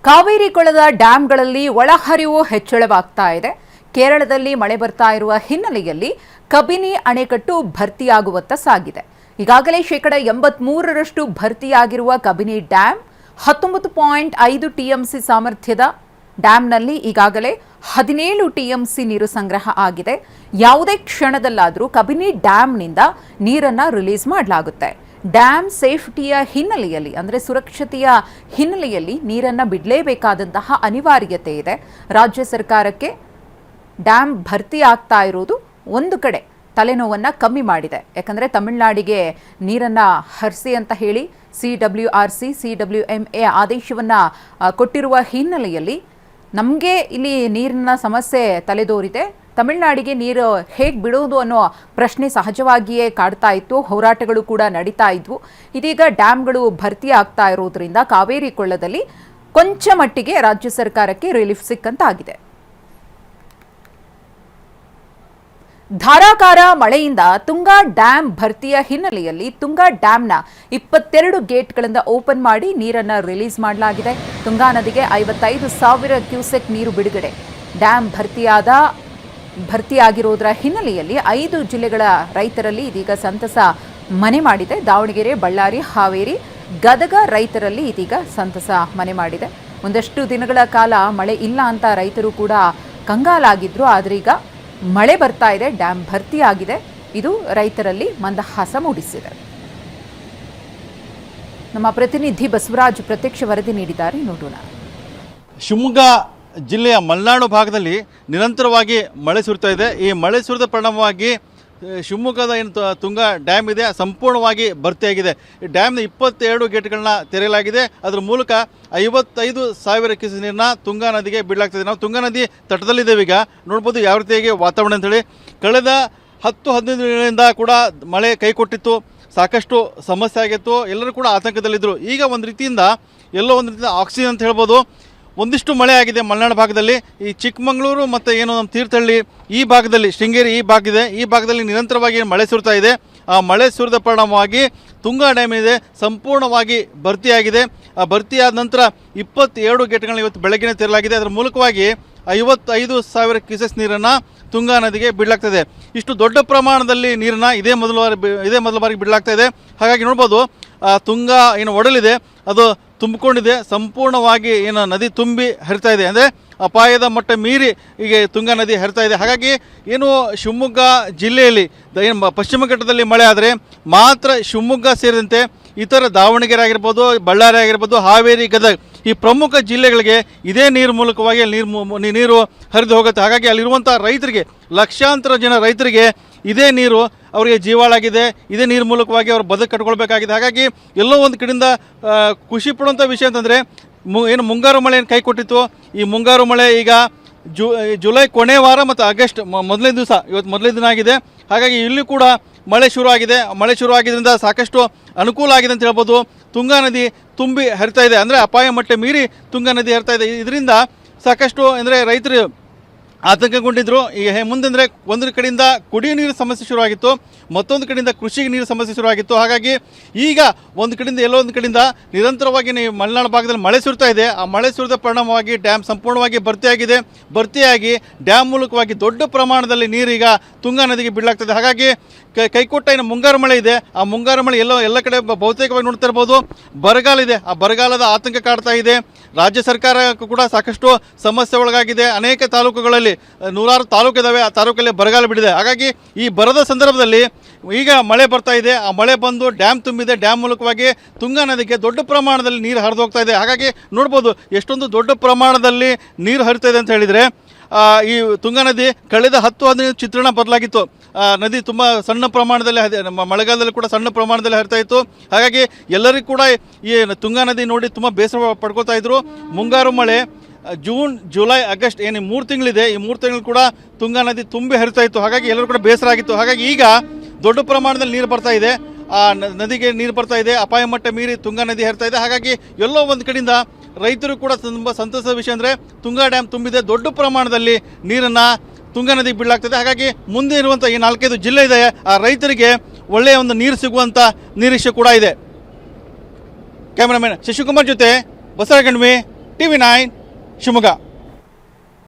ಕಾವೇರಿ ಕೊಳದ ಡ್ಯಾಂಗಳಲ್ಲಿ ಒಳಹರಿವು ಹೆಚ್ಚಳವಾಗ್ತಾ ಇದೆ. ಕೇರಳದಲ್ಲಿ ಮಳೆ ಬರ್ತಾ ಇರುವ ಹಿನ್ನೆಲೆಯಲ್ಲಿ ಕಬಿನಿ ಅಣೆಕಟ್ಟು ಭರ್ತಿಯಾಗುವತ್ತ ಸಾಗಿದೆ. ಈಗಾಗಲೇ 83% ಭರ್ತಿಯಾಗಿರುವ ಕಬಿನಿ ಡ್ಯಾಂ 19.5 ಟಿಎಂಸಿ ಸಾಮರ್ಥ್ಯದ ಡ್ಯಾಂನಲ್ಲಿ ಈಗಾಗಲೇ 17 ಟಿಎಂಸಿ ನೀರು ಸಂಗ್ರಹ ಆಗಿದೆ. ಯಾವುದೇ ಕ್ಷಣದಲ್ಲಾದರೂ ಕಬಿನಿ ಡ್ಯಾಂನಿಂದ ನೀರನ್ನು ರಿಲೀಸ್ ಮಾಡಲಾಗುತ್ತೆ. ಡ್ಯಾಮ್ ಸೇಫ್ಟಿಯ ಹಿನ್ನೆಲೆಯಲ್ಲಿ ಅಂದರೆ ಸುರಕ್ಷತೆಯ ಹಿನ್ನೆಲೆಯಲ್ಲಿ ನೀರನ್ನು ಬಿಡಲೇಬೇಕಾದಂತಹ ಅನಿವಾರ್ಯತೆ ಇದೆ. ರಾಜ್ಯ ಸರ್ಕಾರಕ್ಕೆ ಡ್ಯಾಮ್ ಭರ್ತಿ ಆಗ್ತಾ ಇರೋದು ಒಂದು ಕಡೆ ತಲೆನೋವನ್ನು ಕಮ್ಮಿ ಮಾಡಿದೆ. ಯಾಕಂದರೆ ತಮಿಳುನಾಡಿಗೆ ನೀರನ್ನು ಹರಿಸಿ ಅಂತ ಹೇಳಿ CWRC CWMA ಆದೇಶವನ್ನು ಕೊಟ್ಟಿರುವ ಹಿನ್ನೆಲೆಯಲ್ಲಿ ನಮಗೆ ಇಲ್ಲಿ ನೀರಿನ ಸಮಸ್ಯೆ ತಲೆದೋರಿದೆ. ತಮಿಳುನಾಡಿಗೆ ನೀರು ಹೇಗೆ ಬಿಡೋದು ಅನ್ನೋ ಪ್ರಶ್ನೆ ಸಹಜವಾಗಿಯೇ ಕಾಡ್ತಾ ಇತ್ತು. ಹೋರಾಟಗಳು ಕೂಡ ನಡೀತಾ ಇದ್ವು. ಇದೀಗ ಡ್ಯಾಮ್ಗಳು ಭರ್ತಿ ಆಗ್ತಾ ಇರೋದ್ರಿಂದ ಕಾವೇರಿ ಕೊಳ್ಳದಲ್ಲಿ ಕೊಂಚ ಮಟ್ಟಿಗೆ ರಾಜ್ಯ ಸರ್ಕಾರಕ್ಕೆ ರಿಲೀಫ್ ಸಿಕ್ಕಂತಾಗಿದೆ. ಧಾರಾಕಾರ ಮಳೆಯಿಂದ ತುಂಗಾ ಡ್ಯಾಂ ಭರ್ತಿಯ ಹಿನ್ನೆಲೆಯಲ್ಲಿ ತುಂಗಾ ಡ್ಯಾಂನ 22 ಗೇಟ್ಗಳಿಂದ ಓಪನ್ ಮಾಡಿ ನೀರನ್ನು ರಿಲೀಸ್ ಮಾಡಲಾಗಿದೆ. ತುಂಗಾ ನದಿಗೆ 55,000 ಕ್ಯೂಸೆಕ್ ನೀರು ಬಿಡುಗಡೆ. ಡ್ಯಾಂ ಭರ್ತಿಯಾಗಿರೋದರ ಹಿನ್ನೆಲೆಯಲ್ಲಿ 5 ಜಿಲ್ಲೆಗಳ ರೈತರಲ್ಲಿ ಇದೀಗ ಸಂತಸ ಮನೆ ಮಾಡಿದೆ. ದಾವಣಗೆರೆ, ಬಳ್ಳಾರಿ, ಹಾವೇರಿ, ಗದಗ ರೈತರಲ್ಲಿ ಇದೀಗ ಸಂತಸ ಮನೆ ಮಾಡಿದೆ. ಒಂದಷ್ಟು ದಿನಗಳ ಕಾಲ ಮಳೆ ಇಲ್ಲ ಅಂತ ರೈತರು ಕೂಡ ಕಂಗಾಲಾಗಿದ್ರು. ಆದರೆ ಈಗ ಮಳೆ ಬರ್ತಾ ಇದೆ, ಡ್ಯಾಂ ಭರ್ತಿಯಾಗಿದೆ. ಇದು ರೈತರಲ್ಲಿ ಮಂದಹಾಸ ಮೂಡಿಸಿದೆ. ನಮ್ಮ ಪ್ರತಿನಿಧಿ ಬಸವರಾಜ್ ಪ್ರತ್ಯಕ್ಷ ವರದಿ ನೀಡಿದ್ದಾರೆ, ನೋಡೋಣ. ಶಿವಮೊಗ್ಗ ಜಿಲ್ಲೆಯ ಮಲೆನಾಡು ಭಾಗದಲ್ಲಿ ನಿರಂತರವಾಗಿ ಮಳೆ ಸುರಿತಾ ಇದೆ. ಈ ಮಳೆ ಸುರಿದ ಪರಿಣಾಮವಾಗಿ ಶಿವಮೊಗ್ಗದ ಏನು ತುಂಗಾ ಡ್ಯಾಮ್ ಇದೆ ಸಂಪೂರ್ಣವಾಗಿ ಭರ್ತಿಯಾಗಿದೆ. ಈ ಡ್ಯಾಮ್ನ 22 ಗೇಟ್ಗಳನ್ನ ತೆರೆಯಲಾಗಿದೆ. ಅದರ ಮೂಲಕ 55,000 ಕ್ಯೂಸೆಕ್ ನೀರನ್ನ ತುಂಗಾ ನದಿಗೆ ಬಿಡಲಾಗ್ತದೆ. ನಾವು ತುಂಗಾ ನದಿ ತಟದಲ್ಲಿದ್ದೇವೆ. ಈಗ ನೋಡ್ಬೋದು ಯಾವ ರೀತಿಯಾಗಿ ವಾತಾವರಣ ಅಂತೇಳಿ. ಕಳೆದ 10-15 ದಿನಗಳಿಂದ ಕೂಡ ಮಳೆ ಕೈಕೊಟ್ಟಿತ್ತು. ಸಾಕಷ್ಟು ಸಮಸ್ಯೆ ಆಗಿತ್ತು. ಎಲ್ಲರೂ ಕೂಡ ಆತಂಕದಲ್ಲಿದ್ದರು. ಈಗ ಒಂದು ರೀತಿಯಿಂದ ಆಕ್ಸಿಜನ್ ಅಂತ ಹೇಳ್ಬೋದು. ಒಂದಿಷ್ಟು ಮಳೆ ಆಗಿದೆ ಮಲೆನಾಡು ಭಾಗದಲ್ಲಿ. ಈ ಚಿಕ್ಕಮಗಳೂರು ಮತ್ತು ಏನು ನಮ್ಮ ತೀರ್ಥಹಳ್ಳಿ ಈ ಭಾಗದಲ್ಲಿ, ಶೃಂಗೇರಿ ಈ ಭಾಗ ಇದೆ, ಈ ಭಾಗದಲ್ಲಿ ನಿರಂತರವಾಗಿ ಮಳೆ ಸುರಿತಾ ಇದೆ. ಆ ಮಳೆ ಸುರಿದ ಪರಿಣಾಮವಾಗಿ ತುಂಗಾ ಡ್ಯಾಮ್ ಇದೆ ಸಂಪೂರ್ಣವಾಗಿ ಭರ್ತಿಯಾಗಿದೆ. ಆ ಭರ್ತಿಯಾದ ನಂತರ 22 ಗೇಟ್ಗಳನ್ನ ಇವತ್ತು ಬೆಳಗ್ಗೆ ತೆರಲಾಗಿದೆ. ಅದರ ಮೂಲಕವಾಗಿ 55,000 ಕ್ಯೂಸೆಕ್ ನೀರನ್ನು ತುಂಗಾ ನದಿಗೆ ಬಿಡಲಾಗ್ತದೆ. ಇಷ್ಟು ದೊಡ್ಡ ಪ್ರಮಾಣದಲ್ಲಿ ನೀರನ್ನು ಇದೇ ಮೊದಲ ಬಾರಿಗೆ ಬಿಡಲಾಗ್ತಾ ಇದೆ. ಹಾಗಾಗಿ ನೋಡ್ಬೋದು ತುಂಗಾ ಏನು ಒಡಲಿದೆ ಅದು ತುಂಬಿಕೊಂಡಿದೆ. ಸಂಪೂರ್ಣವಾಗಿ ಏನು ನದಿ ತುಂಬಿ ಹರಿತಾ ಇದೆ. ಅಂದರೆ ಅಪಾಯದ ಮಟ್ಟ ಮೀರಿ ಈಗ ತುಂಗಾ ನದಿ ಹರಿತಾ ಇದೆ. ಹಾಗಾಗಿ ಏನು ಶಿವಮೊಗ್ಗ ಜಿಲ್ಲೆಯಲ್ಲಿ ಏನು ಪಶ್ಚಿಮ ಘಟ್ಟದಲ್ಲಿ ಮಳೆ ಆದರೆ ಮಾತ್ರ ಶಿವಮೊಗ್ಗ ಸೇರಿದಂತೆ ಇತರ ದಾವಣಗೆರೆ ಆಗಿರ್ಬೋದು, ಬಳ್ಳಾರಿ ಆಗಿರ್ಬೋದು, ಹಾವೇರಿ, ಗದಗ ಈ ಪ್ರಮುಖ ಜಿಲ್ಲೆಗಳಿಗೆ ಇದೇ ನೀರು ಮೂಲಕವಾಗಿ ನೀರು ಹರಿದು ಹೋಗುತ್ತೆ. ಹಾಗಾಗಿ ಅಲ್ಲಿರುವಂಥ ರೈತರಿಗೆ, ಲಕ್ಷಾಂತರ ಜನ ರೈತರಿಗೆ ಇದೇ ನೀರು ಅವರಿಗೆ ಜೀವಾಳಾಗಿದೆ. ಇದೇ ನೀರು ಮೂಲಕವಾಗಿ ಅವರು ಬದುಕು ಕಟ್ಕೊಳ್ಬೇಕಾಗಿದೆ. ಹಾಗಾಗಿ ಎಲ್ಲೋ ಒಂದು ಕಡೆಯಿಂದ ಖುಷಿ ಪಡುವಂಥ ವಿಷಯ ಅಂತಂದರೆ ಏನು ಮುಂಗಾರು ಮಳೆ ಏನು ಕೈ ಕೊಟ್ಟಿತ್ತು, ಈ ಮುಂಗಾರು ಮಳೆ ಈಗ ಜುಲೈ ಕೊನೆ ವಾರ ಮತ್ತು ಆಗಸ್ಟ್ ಮೊದಲನೇ ದಿವಸ, ಇವತ್ತು ಮೊದಲನೇ ದಿನ ಆಗಿದೆ. ಹಾಗಾಗಿ ಇಲ್ಲಿ ಕೂಡ ಮಳೆ ಶುರುವಾಗಿದೆ. ಮಳೆ ಶುರುವಾಗಿದ್ದರಿಂದ ಸಾಕಷ್ಟು ಅನುಕೂಲ ಆಗಿದೆ ಅಂತ ಹೇಳ್ಬೋದು. ತುಂಗಾ ನದಿ ತುಂಬಿ ಹರಿತಾ ಇದೆ. ಅಂದರೆ ಅಪಾಯ ಮಟ್ಟ ಮೀರಿ ತುಂಗಾ ನದಿ ಹರಿತಾ ಇದೆ. ಇದರಿಂದ ಸಾಕಷ್ಟು ಅಂದರೆ ರೈತರು ಆತಂಕಗೊಂಡಿದ್ದರು. ಈಗ ಮುಂದೆ ಒಂದು ಕಡೆಯಿಂದ ಕುಡಿಯೋ ನೀರು ಸಮಸ್ಯೆ ಶುರುವಾಗಿತ್ತು, ಮತ್ತೊಂದು ಕಡೆಯಿಂದ ಕೃಷಿಗೆ ನೀರು ಸಮಸ್ಯೆ ಶುರುವಾಗಿತ್ತು. ಹಾಗಾಗಿ ಈಗ ಒಂದು ಕಡೆಯಿಂದ ಎಲ್ಲೋ ಒಂದು ಕಡೆಯಿಂದ ನಿರಂತರವಾಗಿ ಮಲೆನಾಡು ಭಾಗದಲ್ಲಿ ಮಳೆ ಸುರಿತಾ ಇದೆ. ಆ ಮಳೆ ಸುರಿದ ಪರಿಣಾಮವಾಗಿ ಡ್ಯಾಮ್ ಸಂಪೂರ್ಣವಾಗಿ ಭರ್ತಿಯಾಗಿದೆ. ಭರ್ತಿಯಾಗಿ ಡ್ಯಾಮ್ ಮೂಲಕವಾಗಿ ದೊಡ್ಡ ಪ್ರಮಾಣದಲ್ಲಿ ನೀರು ಈಗ ತುಂಗಾ ನದಿಗೆ ಬಿಡಲಾಗ್ತದೆ. ಹಾಗಾಗಿ ಕೈಕೊಟ್ಟ ಏನು ಮುಂಗಾರು ಮಳೆ ಇದೆ, ಆ ಮುಂಗಾರು ಮಳೆ ಎಲ್ಲ ಕಡೆ ಬಹುತೇಕವಾಗಿ ನೋಡ್ತಾ ಇರ್ಬೋದು. ಬರಗಾಲ ಇದೆ, ಆ ಬರಗಾಲದ ಆತಂಕ ಕಾಡ್ತಾ ಇದೆ. ರಾಜ್ಯ ಸರ್ಕಾರ ಕೂಡ ಸಾಕಷ್ಟು ಸಮಸ್ಯೆ ಒಳಗಾಗಿದೆ. ಅನೇಕ ತಾಲೂಕುಗಳಲ್ಲಿ ನೂರಾರು ತಾಲೂಕು ಇದ್ದಾವೆ, ಆ ತಾಲೂಕಲ್ಲಿ ಬರಗಾಲ ಬಿಡಿದೆ. ಹಾಗಾಗಿ ಈ ಬರದ ಸಂದರ್ಭದಲ್ಲಿ ಈಗ ಮಳೆ ಬರ್ತಾ ಇದೆ. ಆ ಮಳೆ ಬಂದು ಡ್ಯಾಮ್ ತುಂಬಿದೆ. ಡ್ಯಾಮ್ ಮೂಲಕವಾಗಿ ತುಂಗಾ ನದಿಗೆ ದೊಡ್ಡ ಪ್ರಮಾಣದಲ್ಲಿ ನೀರು ಹರಿದು ಹೋಗ್ತಾ ಇದೆ. ಹಾಗಾಗಿ ನೋಡ್ಬೋದು ಎಷ್ಟೊಂದು ದೊಡ್ಡ ಪ್ರಮಾಣದಲ್ಲಿ ನೀರು ಹರಿತಾ ಇದೆ ಅಂತ ಹೇಳಿದರೆ ಈ ತುಂಗಾ ನದಿ ಕಳೆದ 10-15 ಚಿತ್ರಣ ಬದಲಾಗಿತ್ತು. ನದಿ ತುಂಬ ಸಣ್ಣ ಪ್ರಮಾಣದಲ್ಲಿ ಮಳೆಗಾಲದಲ್ಲಿ ಕೂಡ ಸಣ್ಣ ಪ್ರಮಾಣದಲ್ಲಿ ಹರಿತಾ ಇತ್ತು. ಹಾಗಾಗಿ ಎಲ್ಲರಿಗೂ ಕೂಡ ಈ ತುಂಗಾ ನದಿ ನೋಡಿ ತುಂಬ ಬೇಸರ ಪಡ್ಕೊಳ್ತಾ ಇದ್ರು. ಮುಂಗಾರು ಮಳೆ ಜೂನ್, ಜುಲೈ, ಆಗಸ್ಟ್ ಏನು 3 ತಿಂಗಳಿದೆ, ಈ 3 ತಿಂಗಳು ಕೂಡ ತುಂಗಾ ನದಿ ತುಂಬಿ ಹರಿತಾ ಇತ್ತು. ಹಾಗಾಗಿ ಎಲ್ಲರೂ ಕೂಡ ಬೇಸರ ಆಗಿತ್ತು. ಹಾಗಾಗಿ ಈಗ ದೊಡ್ಡ ಪ್ರಮಾಣದಲ್ಲಿ ನೀರು ಬರ್ತಾ ಇದೆ. ಆ ನದಿಗೆ ನೀರು ಬರ್ತಾ ಇದೆ. ಅಪಾಯ ಮಟ್ಟ ಮೀರಿ ತುಂಗಾ ನದಿ ಹರಿತಾ ಇದೆ. ಹಾಗಾಗಿ ಎಲ್ಲೋ ಒಂದು ಕಡೆಯಿಂದ ರೈತರು ಕೂಡ ತುಂಬ ಸಂತಸದ ವಿಷಯ ಅಂದರೆ ತುಂಗಾ ಡ್ಯಾಮ್ ತುಂಬಿದೆ. ದೊಡ್ಡ ಪ್ರಮಾಣದಲ್ಲಿ ನೀರನ್ನು ತುಂಗಾ ನದಿಗೆ ಬಿಡಲಾಗ್ತದೆ. ಹಾಗಾಗಿ ಮುಂದೆ ಇರುವಂಥ ಈ 4-5 ಜಿಲ್ಲೆ ಇದೆ, ಆ ರೈತರಿಗೆ ಒಳ್ಳೆಯ ಒಂದು ನೀರು ಸಿಗುವಂಥ ನಿರೀಕ್ಷೆ ಕೂಡ ಇದೆ. ಕ್ಯಾಮರಾಮನ್ ಶಶಿಕುಮಾರ್ ಜೊತೆ ಬಸವರಾಜ್, TV9 ಶಿವಮೊಗ್ಗ.